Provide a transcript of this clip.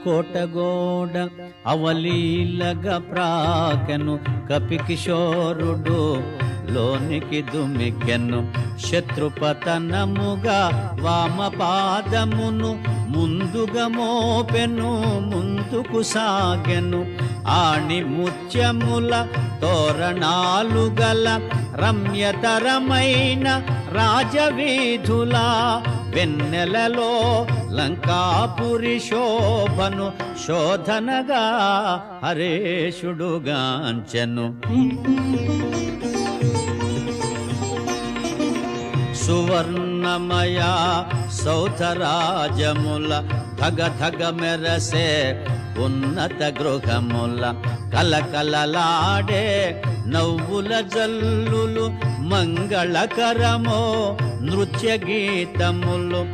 కోటగోడ అవలీలగ ప్రాకెను కపికిశోరుడు లోనికి దుమికెను. శత్రుపతనముగా వామపాదమును ముందుగా మోపెను, ముందుకు సాగెను. ఆణి ముత్యముల తోరణాలు గల రమ్యతరమైన రాజవీధుల వెన్నెలలో లంకాపురి శోభను శోధనగా హరేషుడుగాంచెను. సువర్ణమయ సౌధరాజముల ధగ ధగ మెరసే ఉన్నత గృహముల కలకలలాడే నవ్వుల జల్లులు మంగళకరమో నృత్య గీతములు